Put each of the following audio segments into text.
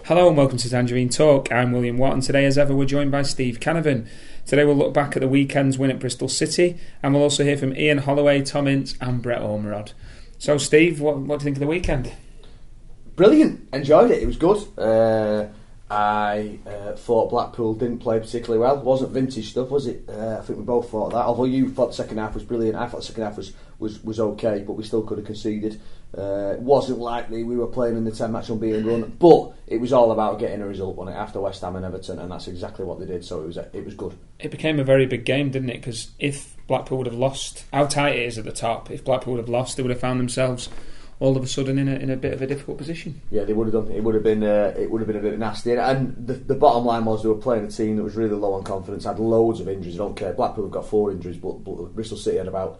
Hello and welcome to Tangerine Talk. I'm William Watt, and today as ever we're joined by Steve Canavan. Today we'll look back at the weekend's win at Bristol City, and we'll also hear from Ian Holloway, Tom Ince and Brett Ormerod. So Steve, what do you think of the weekend? Brilliant, enjoyed it, it was good. I thought Blackpool didn't play particularly well. It wasn't vintage stuff, was it? I think we both thought that. Although you thought the second half was brilliant, I thought the second half was okay, but we still could have conceded. It wasn't likely we were playing in the 10-match unbeaten run, but it was all about getting a result on it after West Ham and Everton, and that's exactly what they did. So it was good. It became a very big game, didn't it? Because if Blackpool would have lost, how tight it is at the top. If Blackpool would have lost, they would have found themselves all of a sudden in a bit of a difficult position. Yeah, they would have done. It would have been a bit nasty. And the bottom line was they were playing a team that was really low on confidence, had loads of injuries. I don't care. Blackpool have got 4 injuries, but Bristol City had about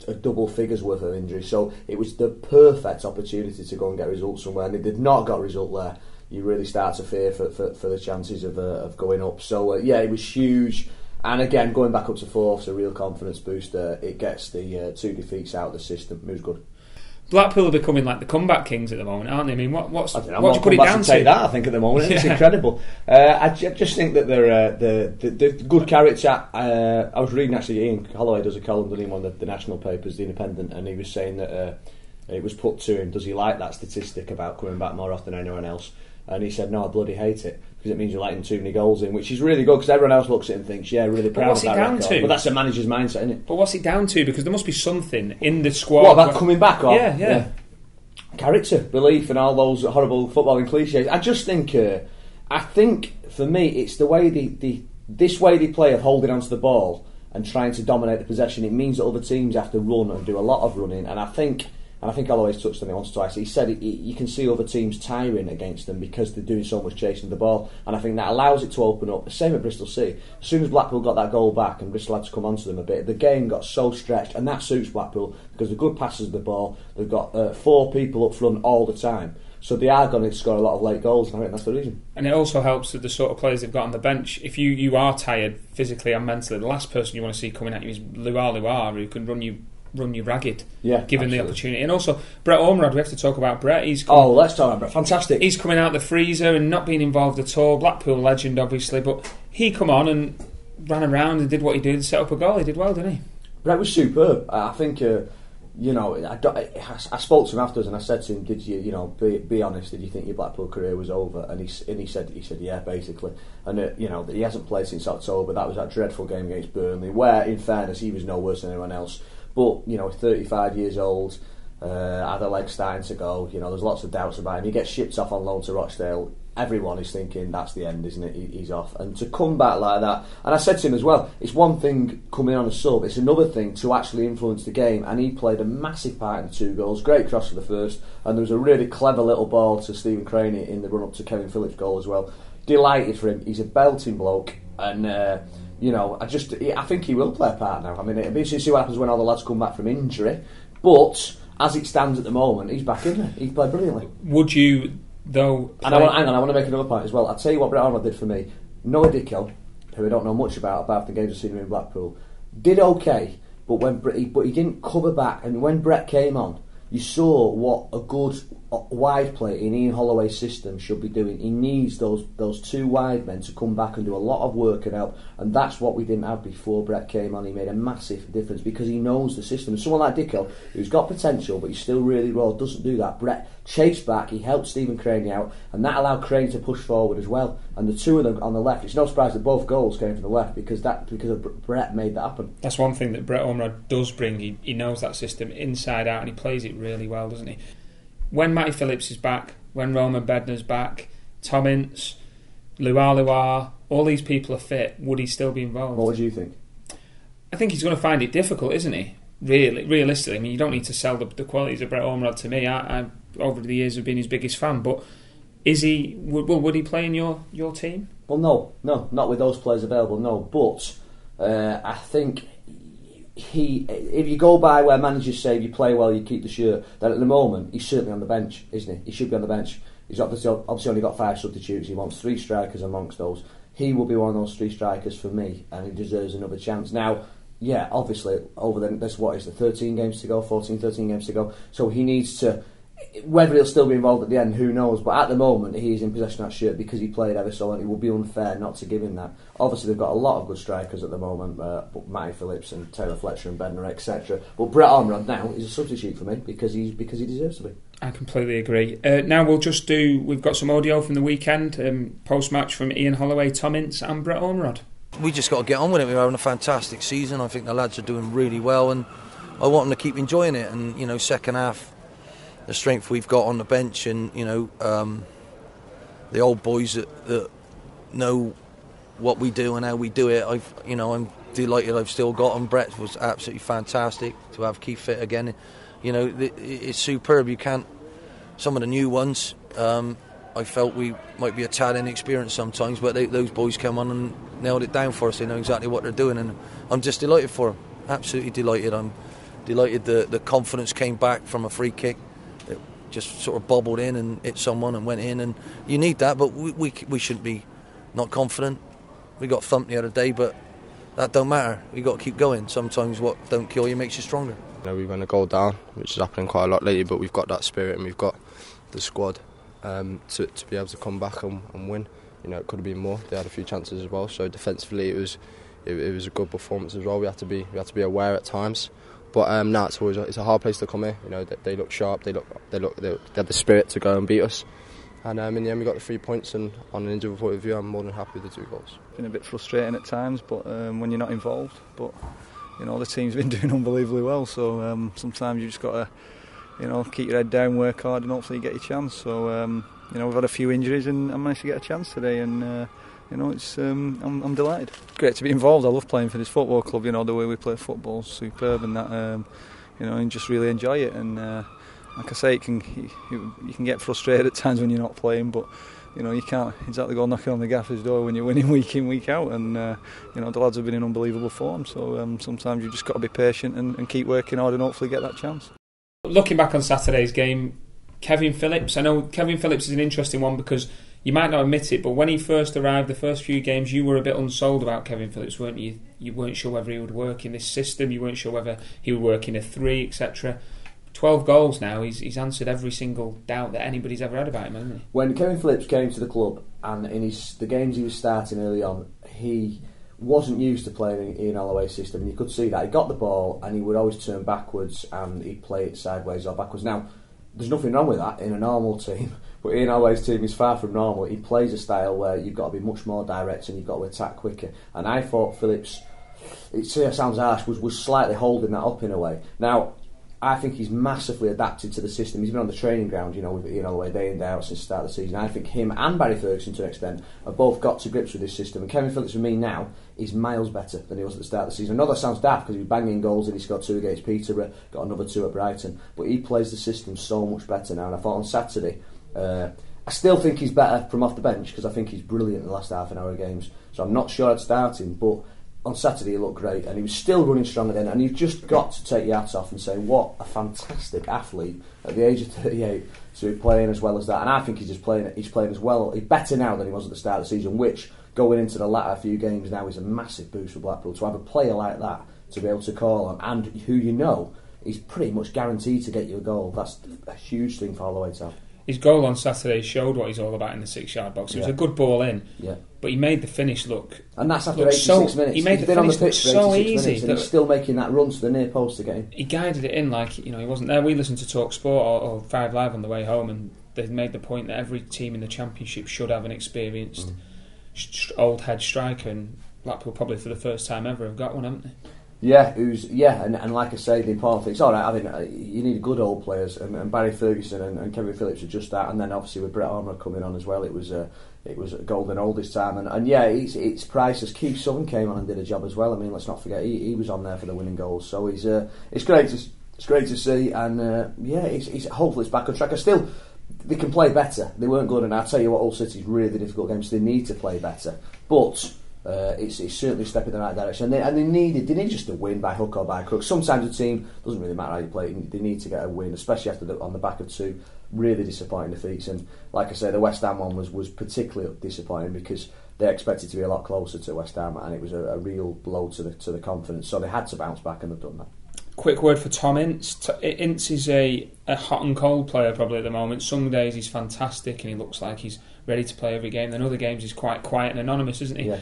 a double figures worth of injuries. So it was the perfect opportunity to go and get results somewhere. And they did not got a result there. You really start to fear for the chances of going up. So yeah, it was huge. And again, going back up to 4th is a real confidence booster. It gets the 2 defeats out of the system. It was good. Blackpool are becoming like the comeback kings at the moment, aren't they? I mean, what do you put it down to? Take that, I think, at the moment. It's incredible. I just think that they're the good character. I was reading, actually, Ian Holloway does a column, doesn't he, on the national papers, The Independent, and he was saying that it was put to him, does he like that statistic about coming back more often than anyone else? And he said, no, I bloody hate it, because it means you're letting too many goals in, which is really good, because everyone else looks at it and thinks, yeah, really proud of that record. But that's a manager's mindset, isn't it? But what's it down to? Because there must be something in the squad. What, about coming back? Or? Yeah. Character, belief, and all those horrible footballing cliches. I just think, for me, it's the way this way they play of holding onto the ball and trying to dominate the possession. It means that other teams have to run and do a lot of running, and I think Holloway's touched on it once or twice. He said you can see other teams tiring against them because they're doing so much chasing the ball, and I think that allows it to open up. The same at Bristol City. As soon as Blackpool got that goal back and Bristol had to come onto them a bit, the game got so stretched, and that suits Blackpool because they're good passers of the ball. They've got 4 people up front all the time, so they are going to score a lot of late goals, and I think that's the reason. And it also helps with the sort of players they've got on the bench. If you are tired physically and mentally, the last person you want to see coming at you is Luar, who can run you ragged, given the opportunity. And also Brett Ormerod, we have to talk about Brett. Let's talk about Brett. Fantastic. He's coming out the freezer and not being involved at all. Blackpool legend, obviously, but he come on and ran around and did what he did, set up a goal. He did well, didn't he? Brett was superb. I think I spoke to him afterwards and I said to him, did you be honest, did you think your Blackpool career was over? And he said yeah, basically. And that he hasn't played since October. That was that dreadful game against Burnley, where in fairness he was no worse than anyone else. But 35 years old, had a leg starting to go. There's lots of doubts about him. He gets shipped off on loan to Rochdale. Everyone is thinking that's the end, isn't it? He's off. And to come back like that, and I said to him as well, it's one thing coming on a sub, it's another thing to actually influence the game. And he played a massive part in the 2 goals. Great cross for the first, and there was a really clever little ball to Stephen Craney in the run up to Kevin Phillips' goal as well. Delighted for him. He's a belting bloke, and I think he will play a part now. I mean, it'll be interesting to see what happens when all the lads come back from injury. But as it stands at the moment, he's back in there. He's played brilliantly. Would you, though? And I want to make another point as well. I'll tell you what Brett Ormerod did for me. Noah Dicko, who I don't know much about the games I've seen him in Blackpool, did okay, but he didn't cover back. And when Brett came on, you saw what a good wide play in Ian Holloway's system should be doing. He needs those 2 wide men to come back and do a lot of work and help, and that's what we didn't have before Brett came on. He made a massive difference because he knows the system. And someone like Dicko, who's got potential but he's still really raw, doesn't do that. Brett chased back, he helped Stephen Craney out, and that allowed Craney to push forward as well. And the 2 of them on the left, it's no surprise that both goals came from the left because Brett made that happen. That's one thing that Brett Ormerod does bring. He knows that system inside out and he plays it really well, doesn't he? When Matty Phillips is back, when Roman Bednar's back, Tom Ince, Luar, all these people are fit, would he still be involved? What would you think? I think he's going to find it difficult, isn't he? Really, realistically, I mean, you don't need to sell the qualities of Brett Ormerod to me. I over the years have been his biggest fan, but is he? Would he play in your team? Well, no, not with those players available. No, but I think if you go by where managers say if you play well, you keep the shirt, then at the moment he's certainly on the bench, isn't he? He should be on the bench. He's obviously only got 5 substitutes. He wants 3 strikers amongst those. He will be one of those 3 strikers for me, and he deserves another chance. Now, yeah, obviously, there's 13 games to go, 13 games to go. So he needs to, Whether he'll still be involved at the end, who knows? But at the moment, he is in possession of that shirt because he played ever so long. It would be unfair not to give him that. Obviously, they've got a lot of good strikers at the moment, Matty Phillips and Taylor Fletcher and Bednar, etc. But Brett Ormerod now is a substitute for me because he deserves to be. I completely agree. Now we've got some audio from the weekend, post-match from Ian Holloway, Tom Ince and Brett Ormerod. We just got to get on with it. We're having a fantastic season. I think the lads are doing really well and I want them to keep enjoying it. And, you know, second half, the strength we've got on the bench and, you know, the old boys that know what we do and how we do it, I'm delighted I've still got them. Brett was absolutely fantastic to have Keith fit again. You know, it's superb. You can't. Some of the new ones, I felt we might be a tad inexperienced sometimes, but those boys come on and nailed it down for us. They know exactly what they're doing, and I'm just delighted for them. Absolutely delighted. I'm delighted the confidence came back from a free kick. It just sort of bobbled in and hit someone and went in, and you need that. But we shouldn't be not confident. We got thumped the other day, but that don't matter. We got to keep going. Sometimes what don't kill you makes you stronger. You know, we went a goal down, which is happening quite a lot lately, but we've got that spirit and we've got the squad to be able to come back and win. You know, it could have been more. They had a few chances as well. So defensively, it was a good performance as well. We had to be aware at times, but now it's a hard place to come here. You know, they look sharp. They had the spirit to go and beat us. And in the end, we got the 3 points. And on an individual point of view, I'm more than happy with the 2 goals. Been a bit frustrating at times, but when you're not involved, but. You know, the team's been doing unbelievably well, so sometimes you just got to, you know, keep your head down, work hard, and hopefully you get your chance. So, you know, we've had a few injuries, and I managed to get a chance today, and you know, it's I'm delighted. Great to be involved. I love playing for this football club. You know, the way we play football's superb, and that you know, and just really enjoy it. And like I say, you can get frustrated at times when you're not playing, but. You know, you can't exactly go knocking on the gaffer's door when you're winning week in, week out, and you know, the lads have been in unbelievable form, so sometimes you've just got to be patient and keep working hard and hopefully get that chance. Looking back on Saturday's game, Kevin Phillips, I know Kevin Phillips is an interesting one because you might not admit it, but when he first arrived, the first few games, you were a bit unsold about Kevin Phillips, weren't you? You weren't sure whether he would work in this system, you weren't sure whether he would work in a 3, etc. 12 goals now, he's answered every single doubt that anybody's ever had about him, hasn't he? When Kevin Phillips came to the club and in the games he was starting early on, he wasn't used to playing in Ian Holloway's system, and you could see that. He got the ball and he would always turn backwards and he'd play it sideways or backwards. Now, there's nothing wrong with that in a normal team, but Ian Holloway's team is far from normal. He plays a style where you've got to be much more direct and you've got to attack quicker, and I thought Phillips, it sounds harsh, was slightly holding that up in a way. Now, I think he's massively adapted to the system. He's been on the training ground, you know, with Ian Holloway day in day out since the start of the season. I think him and Barry Ferguson, to an extent, have both got to grips with this system. And Kevin Phillips, for me now, is miles better than he was at the start of the season. I know that sounds daft because he was banging goals and he scored 2 against Peterborough, got another 2 at Brighton. But he plays the system so much better now. And I thought on Saturday, I still think he's better from off the bench because I think he's brilliant in the last half an hour of games. So I'm not sure I'd start him, but on Saturday he looked great and he was still running stronger then, and you've just got to take your hats off and say what a fantastic athlete at the age of 38 to be playing as well as that. And I think he's playing as well, he's better now than he was at the start of the season, which going into the latter few games now is a massive boost for Blackpool. To have a player like that to be able to call on and who you know is pretty much guaranteed to get you a goal, that's a huge thing for Holloway to have. His goal on Saturday showed what he's all about in the 6-yard box. It was a good ball in, but he made the finish look. And that's after 86 minutes. He made the finish look so easy, and he's still making that run to the near post to get in. He guided it in like, you know, he wasn't there. We listened to Talk Sport or 5 Live on the way home, and they made the point that every team in the Championship should have an experienced old head striker, and Blackpool probably for the first time ever have got one, haven't they? Yeah, and like I say, the important thing, it's alright, I mean, you need good old players, and Barry Ferguson and Kevin Phillips are just that, and then obviously with Brett Ormerod coming on as well, it was a golden old this time, and yeah, it's priceless. Keith Southern came on and did a job as well. I mean, let's not forget, he was on there for the winning goals, so it's great to see, and it's hopefully it's back on track. They can play better. They weren't good, and I'll tell you what, Hull City's really difficult games, so they need to play better, but it's certainly a step in the right direction, and they need just a win by hook or by crook. Sometimes a team, doesn't really matter how you play, they need to get a win, especially on the back of 2 really disappointing defeats. And like I say, the West Ham one was particularly disappointing because they expected to be a lot closer to West Ham, and it was a real blow to the confidence. So they had to bounce back, and they've done that. Quick word for Tom Ince. Ince is a hot and cold player probably at the moment. Some days he's fantastic and he looks like he's ready to play every game. Then other games he's quite quiet and anonymous, isn't he? Yeah.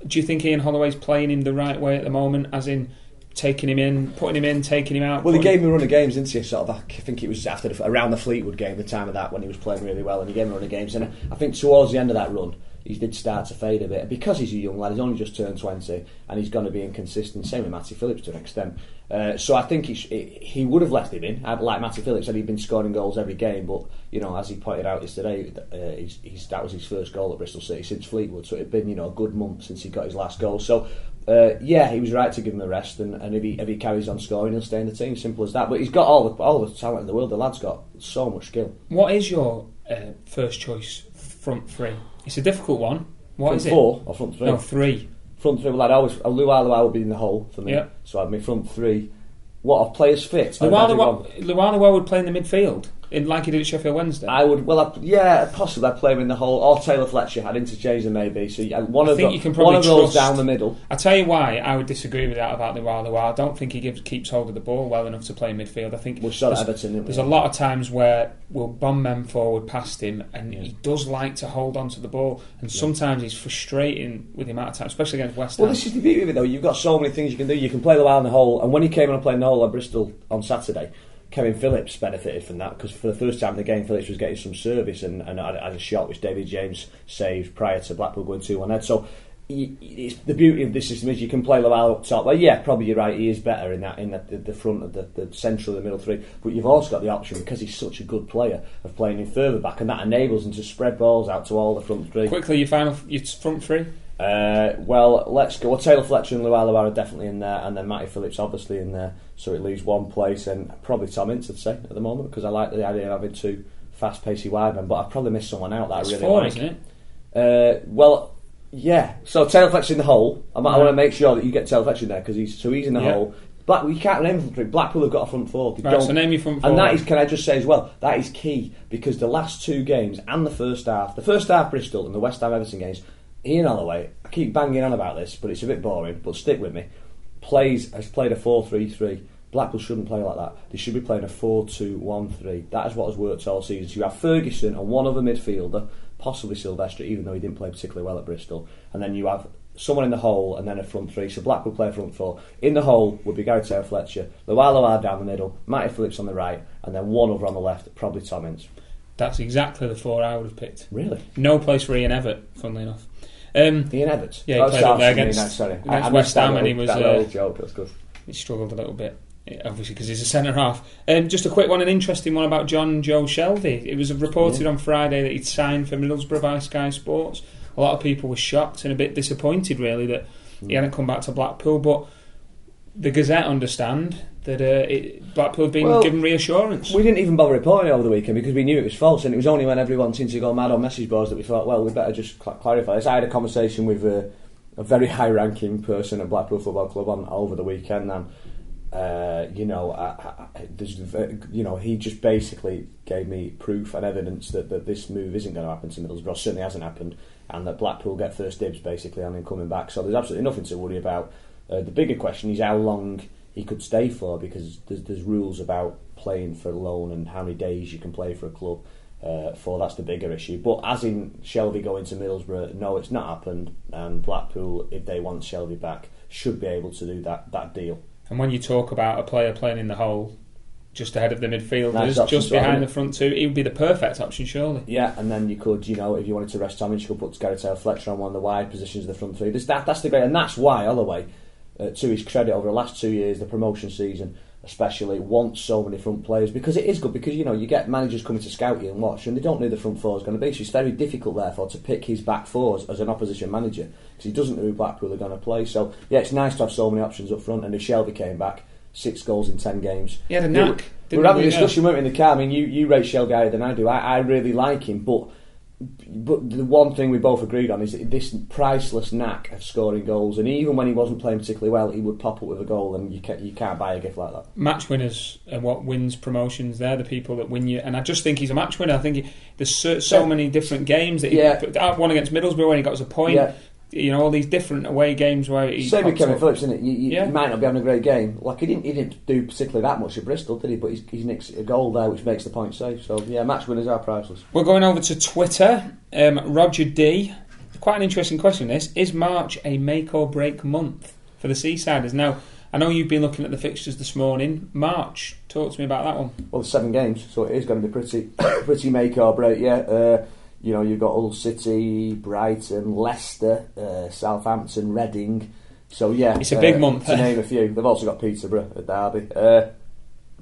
Do you think Ian Holloway's playing him the right way at the moment, as in taking him in, putting him in, taking him out? Well, he gave him a run of games, didn't he? Sort of, I think it was around the Fleetwood game, the time of that, when he was playing really well, and he gave him a run of games. And I think towards the end of that run, he did start to fade a bit. Because he's a young lad, he's only just turned 20, and he's going to be inconsistent. Same with Matty Phillips to an extent. So I think he would have left him in. Like Matty Phillips said, he'd been scoring goals every game, but as he pointed out yesterday, that was his first goal at Bristol City since Fleetwood. So it had been a good month since he got his last goal. So he was right to give him a rest, and if he carries on scoring, he'll stay in the team. Simple as that. But he's got all the talent in the world. The lad's got so much skill. What is your first choice front three? It's a difficult one. What front is it? Four or front three? No, three. Front three. Well, I'd always Luala would be in the hole for me. Yeah. So I'd be front three. What are players fit? Luala would play in the midfield, like he did at Sheffield Wednesday. I would. Well, possibly. I'd play him in the hole, or Taylor Fletcher. I'd interchange them maybe. So one of those down the middle. I tell you why I would disagree with that about Luala. I don't think he keeps hold of the ball well enough to play in midfield. I think we saw Everton. Didn't we? There's a lot of times where we'll bomb men forward past him, and he does like to hold on to the ball. And sometimes he's frustrating with the amount of time, especially against West Ham. Well, this is the beauty of it, though. You've got so many things you can do. You can play Luala in the hole, and when he came on and played in the hole at Bristol on Saturday, Kevin Phillips benefited from that, because for the first time in the game, Phillips was getting some service and had a shot which David James saved prior to Blackpool going 2-1 ahead. So it's the beauty of this system is you can play Luala up top. Well, probably you're right. He is better in the front of the central of the middle three. But you've also got the option, because he's such a good player, of playing him further back, and that enables him to spread balls out to all the front three. Quickly, your front three. Well, let's go. Well, Taylor Fletcher and Luala are definitely in there, and then Matty Phillips obviously in there. So it leaves one place, and probably Tom Ince, I'd say, at the moment, because I like the idea of having two fast-pacey wide men. But I've probably missed someone out that I really four, like. Isn't it? Well, yeah. So Taylor Fletcher in the hole. I want to make sure that you get Taylor Fletcher in there, because he's in the hole. You can't name front three. Blackpool have got a front four. So name your front four. And that is, can I just say as well, that is key, because the last two games and the first half Bristol and the West Ham Everton games, Ian Holloway, I keep banging on about this, but it's a bit boring, but stick with me, has played a 4-3-3. Blackpool shouldn't play like that. They should be playing a 4-2-1-3. That is what has worked all season. So you have Ferguson and one other midfielder, possibly Silvestre, even though he didn't play particularly well at Bristol, and then you have someone in the hole and then a front three. So Blackpool play a front four. In the hole would be Gary Taylor Fletcher, Luala down the middle, Matty Phillips on the right, and then one other on the left, probably Tom Ince. That's exactly the four I would have picked. Really? No place for Ian Evatt, funnily enough. Ian Evatt? Yeah, he played up there against West Ham, and he was... That little joke, that's good. He struggled a little bit, obviously, because he's a centre-half. Just a quick one, an interesting one about Jonjo Shelvey. It was reported on Friday that he'd signed for Middlesbrough by Sky Sports. A lot of people were shocked and a bit disappointed, really, that he hadn't come back to Blackpool. But the Gazette understand that Blackpool have been given reassurance. We didn't even bother reporting over the weekend because we knew it was false, and it was only when everyone seemed to go mad on message boards that we thought, well, we better just clarify this. I had a conversation with a very high-ranking person at Blackpool Football Club over the weekend, and he just basically gave me proof and evidence that this move isn't going to happen to Middlesbrough. Certainly hasn't happened, and that Blackpool get first dibs basically on him coming back. So there's absolutely nothing to worry about. The bigger question is how long he could stay for, because there's rules about playing for loan and how many days you can play for a club for. That's the bigger issue. But as in Shelvey going to Middlesbrough, no, it's not happened, and Blackpool, if they want Shelvey back, should be able to do that deal. And when you talk about a player playing in the hole just ahead of the midfielders, just behind the front two, he would be the perfect option, surely. Yeah, and then you could, if you wanted to rest Tom Ince, you could put Gary Taylor Fletcher on one of the wide positions of the front three. That's the great, and that's why Holloway, to his credit, over the last 2 years, the promotion season especially, wants so many front players, because it is good, because you get managers coming to scout you and watch, and they don't know who the front four is going to be, so it's very difficult therefore to pick his back fours as an opposition manager, because he doesn't know who Blackpool are going to play. So yeah, it's nice to have so many options up front, and if Shelvey came back, 6 goals in 10 games. He had a knack. We were having a discussion, weren't we, in the car? I mean, you rate Shelvey higher than I do. I really like him, but the one thing we both agreed on is this priceless knack of scoring goals, and even when he wasn't playing particularly well, he would pop up with a goal, and you can't buy a gift like that. Match winners are what wins promotions. They're the people that win you, and I just think he's a match winner. I think there's so many different games that he one against Middlesbrough when he got us a point. all these different away games where he same with Kevin up. Phillips, isn't it? You might not be having a great game. Like he didn't do particularly that much at Bristol, did he? But he's nicked a goal there, which makes the point safe. So yeah, match winners are priceless. We're going over to Twitter. Roger D. Quite an interesting question. This is March a make or break month for the Seasiders. Now, I know you've been looking at the fixtures this morning. March, talk to me about that one. Well, there's 7 games, so it is going to be pretty make or break. Yeah. You've got Hull City, Brighton, Leicester, Southampton, Reading. So yeah, it's a big month. To name a few. They've also got Peterborough at Derby. The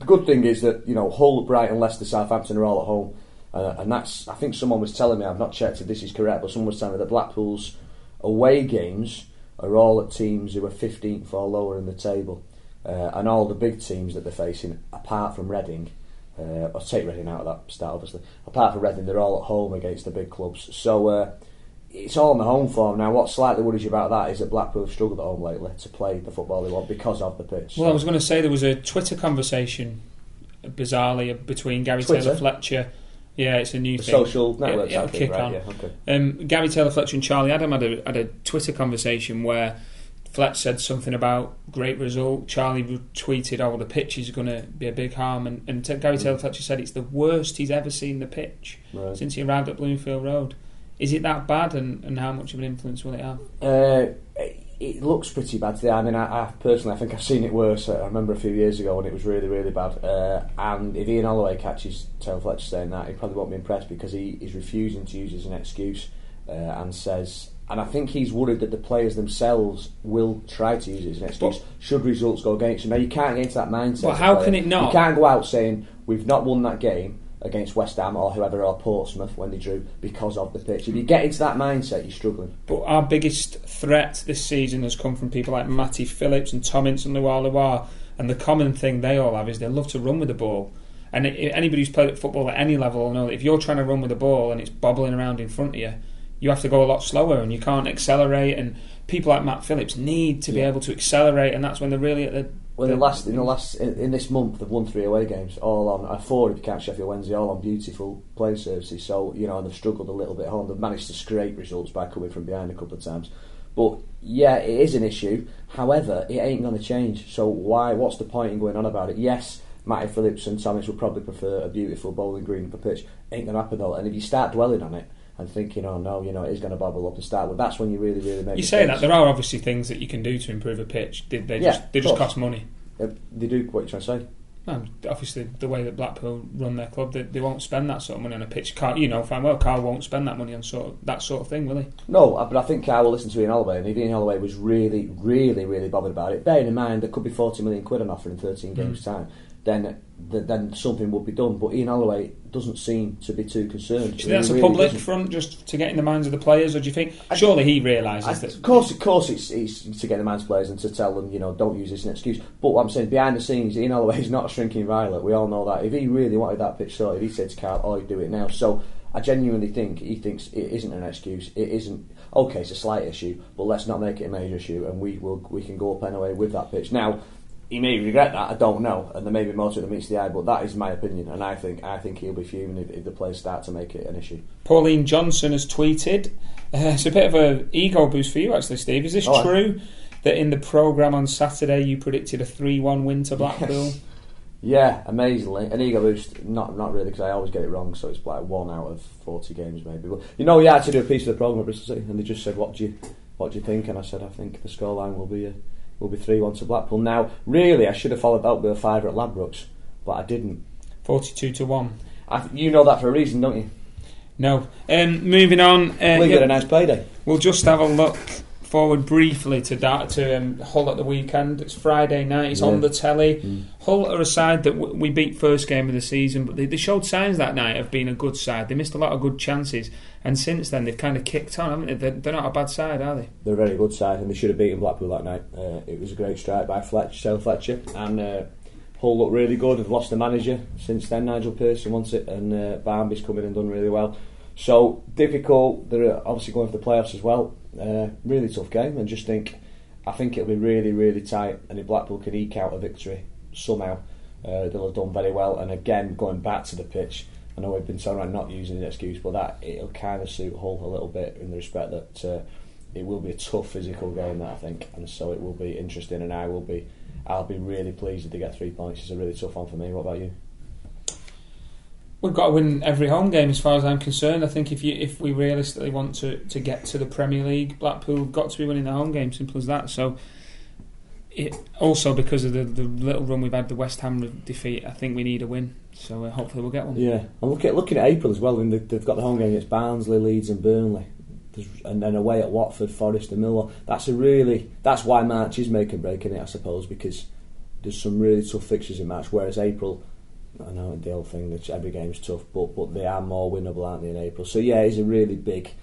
good thing is that Hull, Brighton, Leicester, Southampton are all at home, and that's. I think someone was telling me. I've not checked if this is correct, but someone was telling me that Blackpool's away games are all at teams who are 15th or lower in the table, and all the big teams that they're facing, apart from Reading. I'll take Reading out of that start, obviously. Apart from Reading, they're all at home against the big clubs. So it's all in the home form. Now, what slightly worries you about that is that Blackpool have struggled at home lately to play the football they want because of the pitch. Well, I was going to say there was a Twitter conversation, bizarrely, between Gary Taylor-Fletcher. Yeah, it's a new thing. Social network. It'll kick on. Yeah, okay. Gary Taylor-Fletcher and Charlie Adam had a Twitter conversation where Fletch said something about great result. Charlie tweeted, the pitch is going to be a big harm. And Gary Taylor-Fletcher said it's the worst he's ever seen the pitch since he arrived at Bloomfield Road. Is it that bad, and how much of an influence will it have? It looks pretty bad today. I mean, I personally, I think I've seen it worse. I remember a few years ago when it was really, really bad. And if Ian Holloway catches Taylor-Fletcher saying that, he probably won't be impressed because he is refusing to use it as an excuse and says... And I think he's worried that the players themselves will try to use it as an excuse should results go against them. Now, you can't get into that mindset. But how can it not? You can't go out saying, we've not won that game against West Ham or whoever, or Portsmouth when they drew, because of the pitch. If you get into that mindset, you're struggling. But our biggest threat this season has come from people like Matty Phillips and Tom Ince and Luar. And the common thing they all have is they love to run with the ball. And anybody who's played at football at any level will know that if you're trying to run with the ball and it's bobbling around in front of you, you have to go a lot slower and you can't accelerate, and people like Matt Phillips need to be able to accelerate, and that's when they're really at the... Well, in this month they've won 3 away games, all on 4 if you count Sheffield Wednesday, all on beautiful playing services. So and they've struggled a little bit at home. They've managed to scrape results by coming from behind a couple of times. But yeah, it is an issue. However, it ain't going to change. So what's the point in going on about it? Yes, Matty Phillips and Thomas would probably prefer a beautiful bowling green for pitch. Ain't going to happen though. And if you start dwelling on it and thinking, it is going to bobble up and start with, that's when you really, really make. You say that there are obviously things that you can do to improve a pitch. They just cost money. They do. What you're trying to say? Obviously, the way that Blackpool run their club, they won't spend that sort of money on a pitch. Carl won't spend that money on that sort of thing, will he? No, but I think Carl will listen to Ian Holloway, and if Ian Holloway was really, really, really bothered about it, bearing in mind there could be 40 million quid on offer in 13 games' time, then something would be done. But Ian Holloway doesn't seem to be too concerned. Do you think that's a public front just to get in the minds of the players, or do you think surely he realises that? Of course, it's to get in the minds of players and to tell them, don't use this as an excuse. But what I'm saying, behind the scenes, Ian Holloway is not a shrinking violet. We all know that. If he really wanted that pitch sorted, he said to Carl, he'd do it now. So I genuinely think he thinks it isn't an excuse. It isn't. Okay, it's a slight issue, but let's not make it a major issue, and we can go up anyway with that pitch now. He may regret that, I don't know, and there may be more to it than meets the eye, but that is my opinion, and I think he'll be fuming if the players start to make it an issue. Pauline Johnson has tweeted, it's a bit of an ego boost for you actually, Steve. Is this true that in the programme on Saturday you predicted a 3-1 win to Blackpool? Yes. Yeah, amazingly. An ego boost, not really, because I always get it wrong, so it's like 1 out of 40 games maybe. But you had to do a piece of the programme at Bristol City, and they just said, what do you think? And I said, I think the scoreline will be 3-1 to Blackpool. Now, really, I should have followed that up with a 5 at Ladbrokes, but I didn't. 42-1. You know that for a reason, don't you? No. Moving on. We'll get a nice payday. We'll just have a look forward briefly to Hull at the weekend. It's Friday night. It's on the telly. Hull are a side that we beat first game of the season, but they showed signs that night of being a good side. They missed a lot of good chances, and since then they've kind of kicked on, haven't they? They're not a bad side, are they? They're a very good side, and they should have beaten Blackpool that night. It was a great strike by Taylor Fletcher, and Hull looked really good. They've lost the manager since then, Nigel Pearson wants it, and Barmby's come in and done really well. So difficult. They're obviously going for the playoffs as well. Really tough game, and I think it'll be really, really tight, and if Blackpool can eke out a victory somehow, they'll have done very well. And again, going back to the pitch, I know we've been talking about not using an excuse, but that it'll kind of suit Hull a little bit in the respect that it will be a tough physical game, that I think, and so it will be interesting. And I'll be really pleased if they get 3 points. It's a really tough one for me. What about you? We've got to win every home game, as far as I'm concerned. I think if we realistically want to get to the Premier League, Blackpool have got to be winning the home game. Simple as that. So, also because of the little run we've had, the West Ham defeat, I think we need a win. So hopefully we'll get one. Yeah, and looking at April as well. I mean, they've got the home game against Barnsley, Leeds, and Burnley, and then away at Watford, Forest, and Millwall. That's why March is make and break in it, I suppose, because there's some really tough fixtures in March. Whereas April, I know the old thing that every game's tough, but they are more winnable, aren't they, in April? So yeah, it's a really big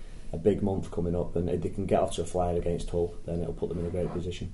month coming up, and if they can get off to a flyer against Hull, then it'll put them in a great position.